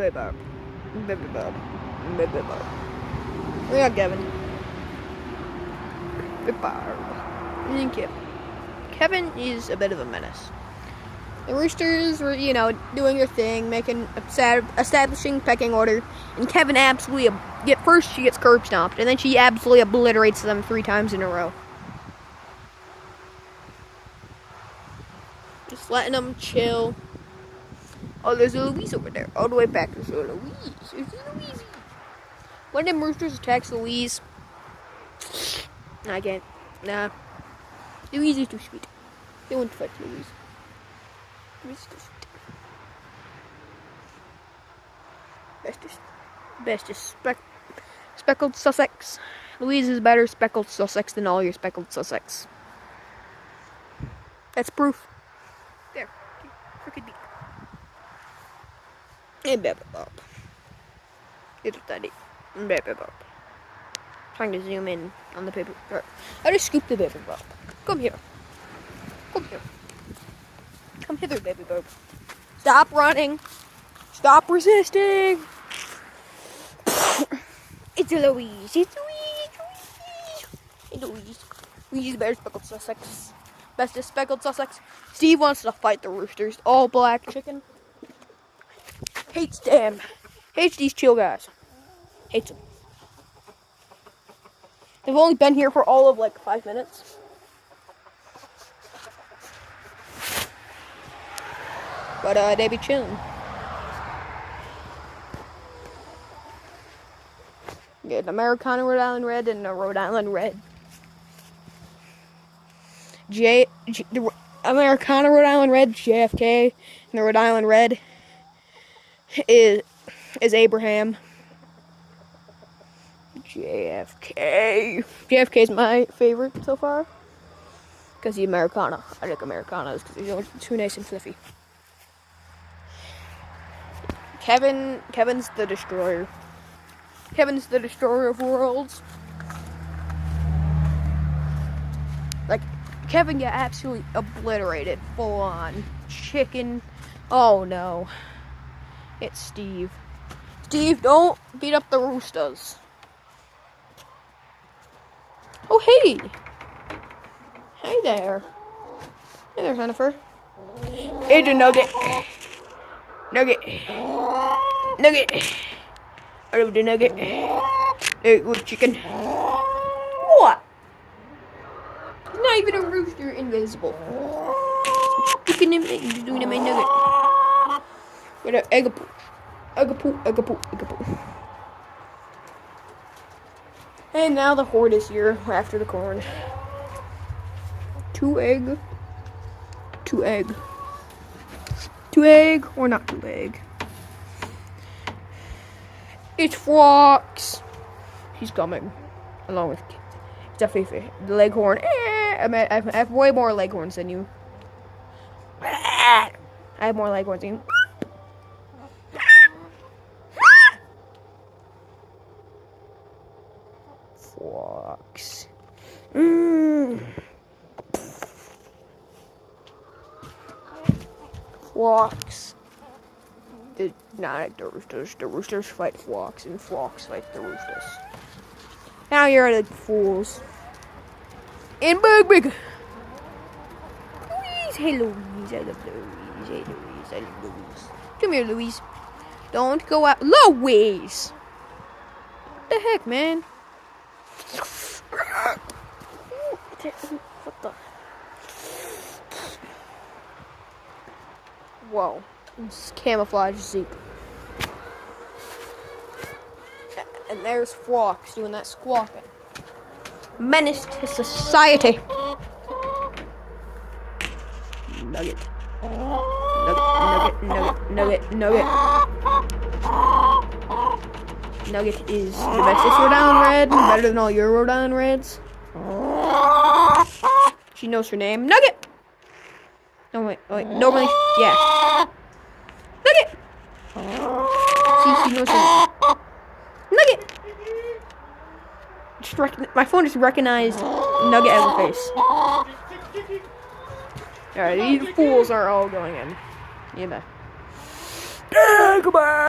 Baby Bob. Baby Bob. Baby Bob. We got Kevin. Baby Bob. And Kevin. Kevin is a bit of a menace. The roosters were, doing their thing, establishing pecking order, and Kevin absolutely, first she gets curb stomped, and then she absolutely obliterates them 3 times in a row. Just letting them chill. Oh, there's a Louise over there, all the way back. There's a Louise. There's a Louise. One of them roosters attacks Louise. I can't. Nah. Louise is too sweet. They won't fight Louise. Bestest speckled Sussex. Louise is better speckled Sussex than all your speckled Sussex. That's proof. There. Crooked deep. And Baby Bob. Little teddy. Baby Bob. Trying to zoom in on the paper. I just scooped the Baby Bob. Come here. Come here. Come hither, Baby Bob. Stop running. Stop resisting. It's Louise. It's Louise. It's Louise. Louise better speckled Sussex. Bestest speckled Sussex. Steve wants to fight the roosters. All black chicken. Hates them. Hates these chill guys. Hates them. They've only been here for all of 5 minutes. But they be chilling. Yeah, an Americana Rhode Island Red and a Rhode Island Red. The Americana Rhode Island Red, JFK, and the Rhode Island Red is Abraham. JFK. JFK is my favorite so far. Because the Americana. I like Americanas because they're too nice and fluffy. Kevin's the destroyer. Kevin's the destroyer of worlds. Kevin got absolutely obliterated. Full on. Chicken. Oh no. It's Steve. Steve, don't beat up the roosters. Oh, hey. Hey there. Hey there, Jennifer. Hey, the Nugget. Nugget. I love the Nugget. Hey, good chicken. What? Not even a rooster invisible. Chicken and doing my Nugget. With an egg poo. And now the horde is here after the corn. 2 egg. 2 egg. 2 egg or not 2 egg. It's Fox. He's coming. Along with definitely the leghorn. I have way more leghorns than you. I have more leghorns than you. Fox. Fox. Not the roosters. The roosters fight flocks, and flocks fight the roosters. Now you're the fools. And big. Louise, hey Louise, I love Louise. Hey Louise, I love Louise. Come here, Louise. Don't go out. Louise! What the heck, man? What the? Whoa. It's camouflage Zeke. And there's Fox doing that squawking. Menace to society. Nugget. Nugget is the bestest Rhode Island Red. Better than all your Rhode Island Reds. She knows her name. Nugget! No, wait. Nobody. Yeah. Nugget! See, she knows her name. Nugget! My phone just recognized Nugget as a face. Alright, these fools are all going in. Yeah, bye. Goodbye!